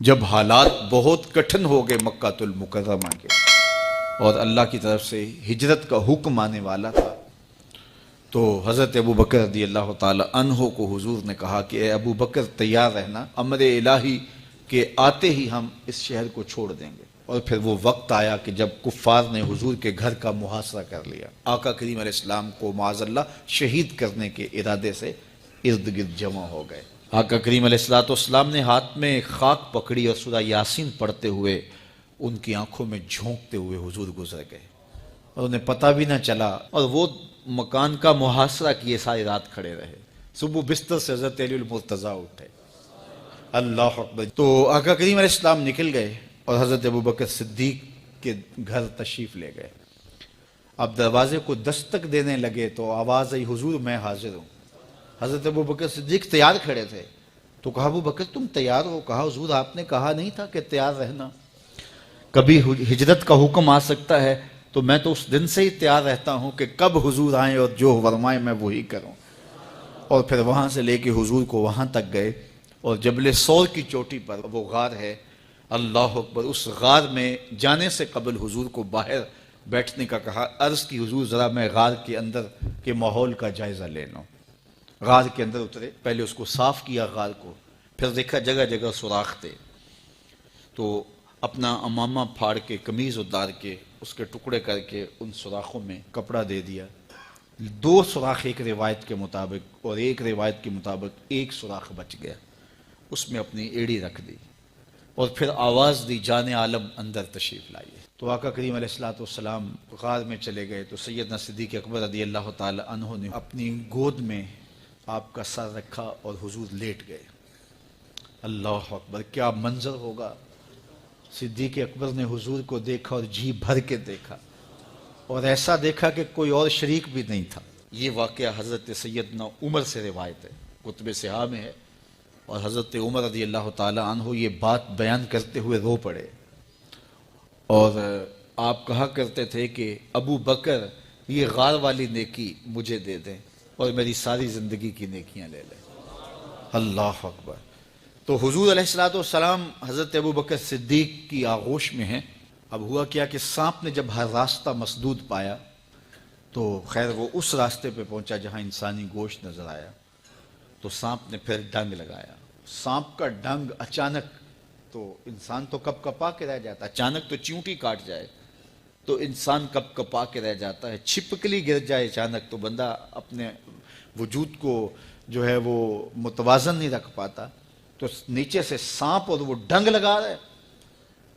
جب حالات بہت کٹھن ہو گئے مکہ المکرمہ کے اور اللہ کی طرف سے ہجرت کا حکم آنے والا تھا، تو حضرت ابو بکر رضی اللہ تعالی عنہ کو حضور نے کہا کہ اے ابو بکر تیار رہنا، امر الہی کے آتے ہی ہم اس شہر کو چھوڑ دیں گے۔ اور پھر وہ وقت آیا کہ جب کفار نے حضور کے گھر کا محاصرہ کر لیا، آقا کریم علیہ السلام کو معاذ اللہ شہید کرنے کے ارادے سے ارد گرد جمع ہو گئے۔ آقا کریم علیہ السلام نے ہاتھ میں خاک پکڑی اور سورہ یاسین پڑھتے ہوئے ان کی آنکھوں میں جھونکتے ہوئے حضور گزر گئے اور انہیں پتہ بھی نہ چلا، اور وہ مکان کا محاصرہ کیے ساری رات کھڑے رہے۔ صبح بستر سے حضرت علی المرتضیٰ اٹھے، اللہ اکبر، تو آقا کریم علیہ السلام نکل گئے اور حضرت ابو بکر صدیق کے گھر تشریف لے گئے۔ اب دروازے کو دستک دینے لگے تو آواز آئی، حضور میں حاضر ہوں۔ حضرت ابو بکر صدیق تیار کھڑے تھے، تو کہا ابو بکر تم تیار ہو؟ کہا حضور آپ نے کہا نہیں تھا کہ تیار رہنا، کبھی ہجرت کا حکم آ سکتا ہے تو میں تو اس دن سے ہی تیار رہتا ہوں کہ کب حضور آئیں اور جو فرمائیں میں وہی کروں۔ اور پھر وہاں سے لے کے حضور کو وہاں تک گئے، اور جبل سور کی چوٹی پر وہ غار ہے، اللہ اکبر، اس غار میں جانے سے قبل حضور کو باہر بیٹھنے کا کہا، عرض کی حضور ذرا میں غار کے اندر کے ماحول کا جائزہ لے لوں۔ غار کے اندر اترے، پہلے اس کو صاف کیا غار کو، پھر دیکھا جگہ جگہ سوراخ تھے، تو اپنا امامہ پھاڑ کے قمیض اتار کے اس کے ٹکڑے کر کے ان سوراخوں میں کپڑا دے دیا۔ 2 سوراخ ایک روایت کے مطابق، اور ایک روایت کے مطابق 1 سوراخ بچ گیا، اس میں اپنی ایڑی رکھ دی، اور پھر آواز دی جان عالم اندر تشریف لائیے۔ تو آقا کریم علیہ السلام غار میں چلے گئے تو سیدنا صدیق اکبر رضی اللہ تعالی عنہ نے اپنی گود میں آپ کا سر رکھا اور حضور لیٹ گئے۔ اللہ اکبر، کیا منظر ہوگا! صدیق اکبر نے حضور کو دیکھا اور جی بھر کے دیکھا، اور ایسا دیکھا کہ کوئی اور شریک بھی نہیں تھا۔ یہ واقعہ حضرت سیدنا عمر سے روایت ہے، کتب صحاح میں ہے، اور حضرت عمر رضی اللہ تعالی عنہ یہ بات بیان کرتے ہوئے رو پڑے، اور آپ کہا کرتے تھے کہ ابو بکر یہ غار والی نیکی مجھے دے دیں اور میری ساری زندگی کی نیکیاں لے لیں۔ اللہ اکبر۔ تو حضور علیہ السلام حضرت ابو بکر صدیق کی آغوش میں ہیں۔ اب ہوا کیا کہ سانپ نے جب ہر راستہ مسدود پایا تو خیر وہ اس راستے پہ پہنچا جہاں انسانی گوشت نظر آیا، تو سانپ نے پھر ڈنگ لگایا۔ سانپ کا ڈنگ اچانک، تو انسان تو کپ کپا کے رہ جاتا ہے، اچانک تو چیونٹی کاٹ جائے تو انسان کپ کپا کے رہ جاتا ہے، چھپکلی گر جائے اچانک تو بندہ اپنے وجود کو جو ہے وہ متوازن نہیں رکھ پاتا، تو نیچے سے سانپ اور وہ ڈنگ لگا رہا ہے۔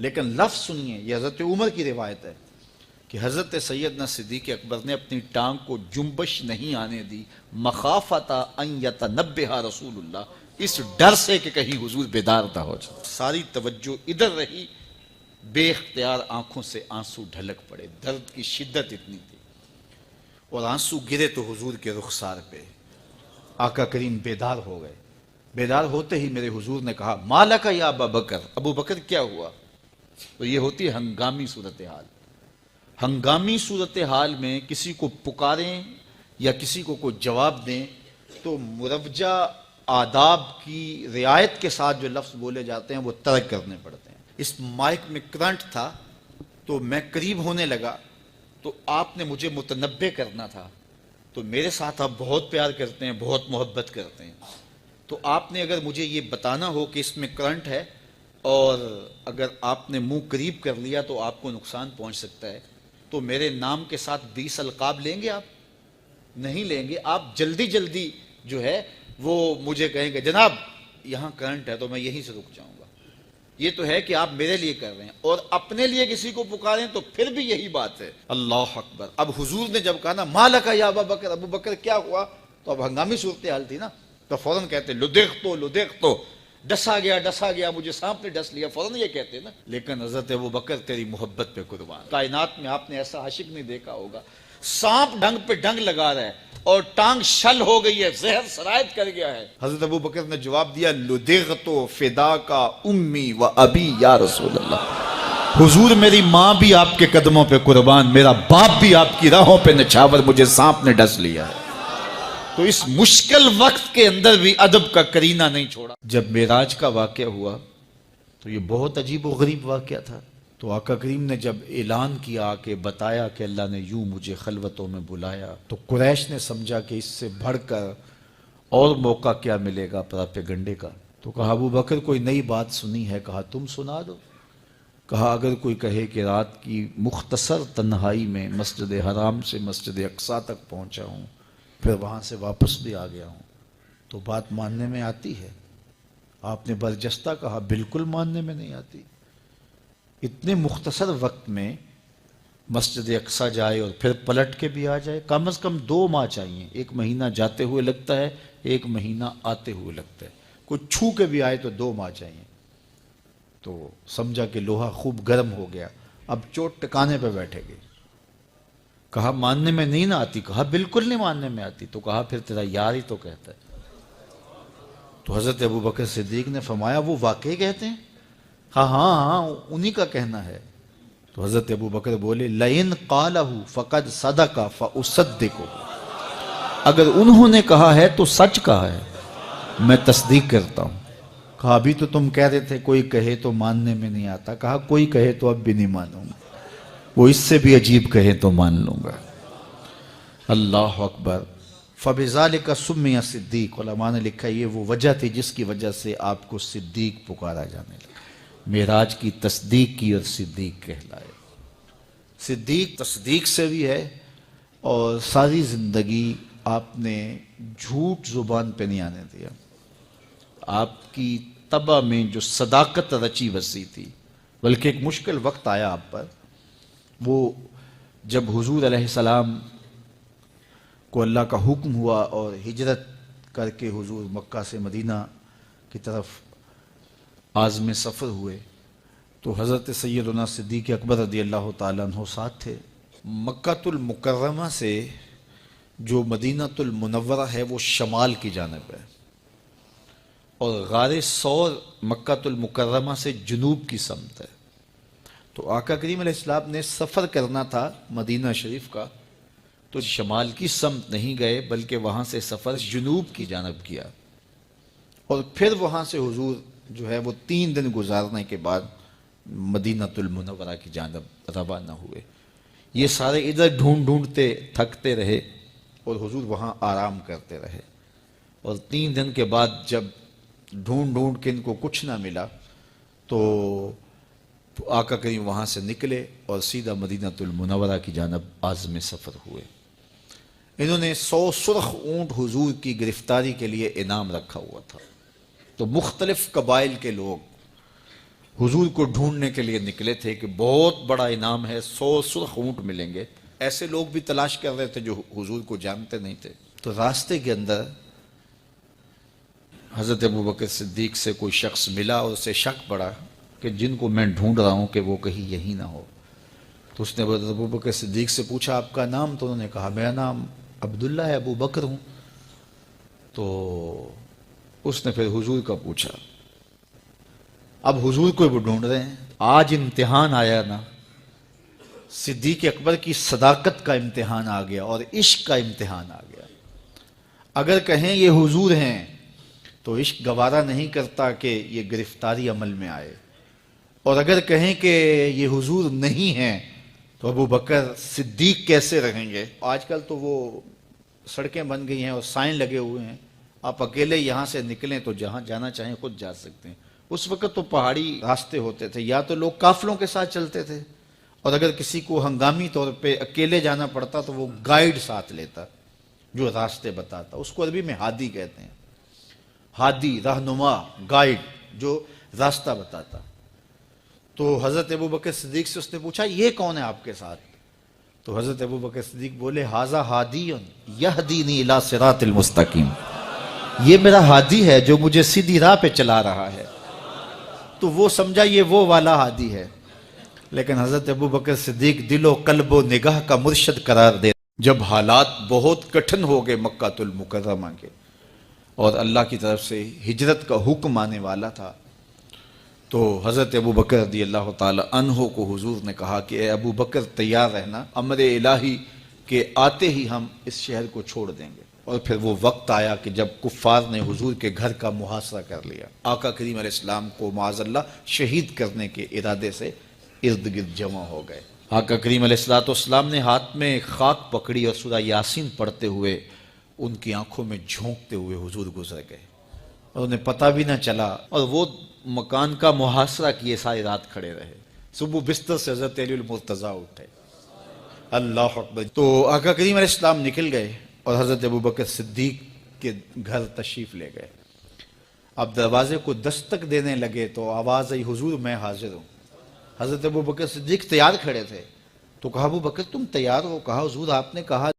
لیکن لفظ سنیے، یہ حضرت عمر کی روایت ہے کہ حضرت سیدنا صدیق اکبر نے اپنی ٹانگ کو جنبش نہیں آنے دی، مخافت ان یتنبہ رسول اللہ، اس ڈر سے کہ کہیں حضور بیدار نہ ہو جائے۔ ساری توجہ ادھر رہی، بے اختیار آنکھوں سے آنسو ڈھلک پڑے، درد کی شدت اتنی تھی، اور آنسو گرے تو حضور کے رخسار پہ۔ آقا کریم بیدار ہو گئے۔ بیدار ہوتے ہی میرے حضور نے کہا، مالک یا ابا بکر، ابو بکر کیا ہوا؟ تو یہ ہوتی ہے ہنگامی صورتحال۔ ہنگامی صورتحال میں کسی کو پکاریں یا کسی کو کوئی جواب دیں تو مروجہ آداب کی رعایت کے ساتھ جو لفظ بولے جاتے ہیں وہ ترک کرنے پڑتے ہیں۔ اس مائک میں کرنٹ تھا تو میں قریب ہونے لگا، تو آپ نے مجھے متنبہ کرنا تھا، تو میرے ساتھ آپ بہت پیار کرتے ہیں، بہت محبت کرتے ہیں، تو آپ نے اگر مجھے یہ بتانا ہو کہ اس میں کرنٹ ہے اور اگر آپ نے منہ قریب کر لیا تو آپ کو نقصان پہنچ سکتا ہے، تو میرے نام کے ساتھ 20 القاب لیں گے؟ آپ نہیں لیں گے، آپ جلدی جلدی جو ہے وہ مجھے کہیں گے جناب یہاں کرنٹ ہے، تو میں یہیں سے رک جاؤں گا۔ یہ تو ہے کہ آپ میرے لیے کر رہے ہیں، اور اپنے لیے کسی کو پکاریں تو پھر بھی یہی بات ہے۔ اللہ اکبر۔ اب حضور نے جب کہا نا مالک یا ابا بکر، ابو بکر کیا ہوا، تو اب ہنگامی صورتحال تھی نا، تو فوراً کہتے لدغتو، ڈسا گیا، مجھے سانپ نے ڈس لیا، فوراً یہ کہتے نا۔ لیکن حضرت ابو بکر تیری محبت پہ قربان، کائنات میں آپ نے ایسا عاشق نہیں دیکھا ہوگا، سانپ ڈنگ پہ ڈنگ لگا رہا ہے اور ٹانگ شل ہو گئی ہے، زہر سرایت کر گیا ہے۔ حضرت ابو بکر نے جواب دیا، لدغتو فداکا امی و ابی یا رسول اللہ، حضور میری ماں بھی آپ کے قدموں پہ قربان، میرا باپ بھی آپ کی راہوں پہ نچھاور، مجھے سانپ نے ڈس لیا ہے۔ تو اس مشکل وقت کے اندر بھی ادب کا کرینہ نہیں چھوڑا۔ جب معراج کا واقعہ ہوا تو یہ بہت عجیب و غریب واقعہ تھا۔ تو آقا کریم نے جب اعلان کیا کہ بتایا کہ اللہ نے یوں مجھے خلوتوں میں بلایا، تو قریش نے سمجھا کہ اس سے بڑھ کر اور موقع کیا ملے گا پراپیگنڈے کا۔ تو کہا ابو بکر کوئی نئی بات سنی ہے؟ کہا تم سنا دو۔ کہا اگر کوئی کہے کہ رات کی مختصر تنہائی میں مسجد حرام سے مسجد اقصیٰ تک پہنچا ہوں، پھر وہاں سے واپس بھی آ گیا ہوں، تو بات ماننے میں آتی ہے؟ آپ نے برجستہ کہا بالکل ماننے میں نہیں آتی۔ اتنے مختصر وقت میں مسجد اقصیٰ جائے اور پھر پلٹ کے بھی آ جائے، کم از کم 2 ماہ چاہیے۔ 1 مہینہ جاتے ہوئے لگتا ہے، 1 مہینہ آتے ہوئے لگتا ہے، کوئی چھو کے بھی آئے تو 2 ماہ چاہیے۔ تو سمجھا کہ لوہا خوب گرم ہو گیا، اب چوٹ ٹکانے پہ بیٹھے گے۔ کہا ماننے میں نہیں نہ آتی؟ کہا بالکل نہیں ماننے میں آتی۔ تو کہا پھر تیرا یار ہی تو کہتا ہے۔ تو حضرت ابو بکر صدیق نے فرمایا وہ واقعی کہتے ہیں؟ ہاں ہاں ہاں انہی کا کہنا ہے۔ تو حضرت ابو بکر بولے لئن قالہ فقد صدق فاصدقہ، اگر انہوں نے کہا ہے تو سچ کہا ہے، میں تصدیق کرتا ہوں۔ کہا ابھی تو تم کہہ رہے تھے کوئی کہے تو ماننے میں نہیں آتا، کہا کوئی کہے تو اب بھی نہیں مانوں گا، وہ اس سے بھی عجیب کہے تو مان لوں گا۔ اللہ اکبر۔ فَبِذَلِكَ سُمِّيَ صدیق، علماء نے لکھا یہ وہ وجہ تھی جس کی وجہ سے آپ کو صدیق پکارا جانے لگا۔ معراج کی تصدیق کی اور صدیق کہلائے۔ صدیق تصدیق سے بھی ہے، اور ساری زندگی آپ نے جھوٹ زبان پہ نہیں آنے دیا۔ آپ کی طبع میں جو صداقت رچی بسی تھی، بلکہ ایک مشکل وقت آیا آپ پر، وہ جب حضور علیہ السلام کو اللہ کا حکم ہوا اور ہجرت کر کے حضور مکہ سے مدینہ کی طرف عازم سفر ہوئے، تو حضرت سیدنا صدیق اکبر رضی اللہ تعالیٰ عنہ ساتھ تھے۔ مکہ المکرمہ سے جو مدینہ المنورہ ہے وہ شمال کی جانب ہے، اور غار ثور مکہ المکرمہ سے جنوب کی سمت ہے۔ تو آقا کریم علیہ السلام نے سفر کرنا تھا مدینہ شریف کا، تو شمال کی سمت نہیں گئے بلکہ وہاں سے سفر جنوب کی جانب کیا، اور پھر وہاں سے حضور جو ہے وہ 3 دن گزارنے کے بعد مدینہ المنورہ کی جانب روانہ ہوئے۔ یہ سارے ادھر ڈھونڈتے تھکتے رہے، اور حضور وہاں آرام کرتے رہے، اور 3 دن کے بعد جب ڈھونڈ کے ان کو کچھ نہ ملا، تو آقا کریم وہاں سے نکلے اور سیدھا مدینہ المنورہ کی جانب عازم سفر ہوئے۔ انہوں نے 100 سرخ اونٹ حضور کی گرفتاری کے لیے انعام رکھا ہوا تھا۔ تو مختلف قبائل کے لوگ حضور کو ڈھونڈنے کے لیے نکلے تھے کہ بہت بڑا انعام ہے، 100 سرخ اونٹ ملیں گے۔ ایسے لوگ بھی تلاش کر رہے تھے جو حضور کو جانتے نہیں تھے۔ تو راستے کے اندر حضرت ابو بکر صدیق سے کوئی شخص ملا، اور اسے شک پڑا کہ جن کو میں ڈھونڈ رہا ہوں کہ وہ کہیں یہی نہ ہو۔ تو اس نے حضرت ابو بکر صدیق سے پوچھا آپ کا نام؟ تو انہوں نے کہا میرا نام عبداللہ ہے، ابو بکر ہوں۔ تو اس نے پھر حضور کا پوچھا۔ اب حضور کو وہ ڈھونڈ رہے ہیں۔ آج امتحان آیا نا، صدیق اکبر کی صداقت کا امتحان آ گیا اور عشق کا امتحان آ گیا۔ اگر کہیں یہ حضور ہیں تو عشق گوارا نہیں کرتا کہ یہ گرفتاری عمل میں آئے، اور اگر کہیں کہ یہ حضور نہیں ہیں تو ابو بکر صدیق کیسے رہیں گے؟ آج کل تو وہ سڑکیں بن گئی ہیں اور سائن لگے ہوئے ہیں، آپ اکیلے یہاں سے نکلیں تو جہاں جانا چاہیں خود جا سکتے ہیں۔ اس وقت تو پہاڑی راستے ہوتے تھے، یا تو لوگ قافلوں کے ساتھ چلتے تھے، اور اگر کسی کو ہنگامی طور پہ اکیلے جانا پڑتا تو وہ گائیڈ ساتھ لیتا جو راستے بتاتا۔ اس کو عربی میں ہادی کہتے ہیں، ہادی، رہنما، گائیڈ جو راستہ بتاتا۔ تو حضرت ابو بکر صدیق سے اس نے پوچھا یہ کون ہے آپ کے ساتھ؟ تو حضرت ابو بکر صدیق بولے ھذا ھادی یہدینی الی صراط المستقیم، یہ میرا ہادی ہے جو مجھے سیدھی راہ پہ چلا رہا ہے۔ تو وہ سمجھا یہ وہ والا ہادی ہے، لیکن حضرت ابو بکر صدیق دل و قلب و نگاہ کا مرشد قرار دے۔ جب حالات بہت کٹھن ہو گئے مکہ المکرمہ کے، اور اللہ کی طرف سے ہجرت کا حکم آنے والا تھا، تو حضرت ابو بکر رضی اللہ تعالی عنہ کو حضور نے کہا کہ اے ابو بکر تیار رہنا، امر الہی کے آتے ہی ہم اس شہر کو چھوڑ دیں گے۔ اور پھر وہ وقت آیا کہ جب کفار نے حضور کے گھر کا محاصرہ کر لیا، آقا کریم علیہ السلام کو معاذ اللہ شہید کرنے کے ارادے سے ارد گرد جمع ہو گئے۔ آقا کریم علیہ السلام نے ہاتھ میں خاک پکڑی اور سورہ یاسین پڑھتے ہوئے ان کی آنکھوں میں جھونکتے ہوئے حضور گزر گئے اور انہیں پتہ بھی نہ چلا، اور وہ مکان کا محاصرہ کیے ساری رات کھڑے رہے۔ صبح بستر سے حضرت علی المرتضیٰ اٹھے، اللہ اکبر۔ تو آقا کریم علیہ السلام نکل گئے اور حضرت ابوبکر صدیق کے گھر تشریف لے گئے۔ اب دروازے کو دستک دینے لگے تو آواز آئی، حضور میں حاضر ہوں۔ حضرت ابوبکر صدیق تیار کھڑے تھے، تو کہا ابوبکر تم تیار ہو؟ کہا حضور آپ نے کہا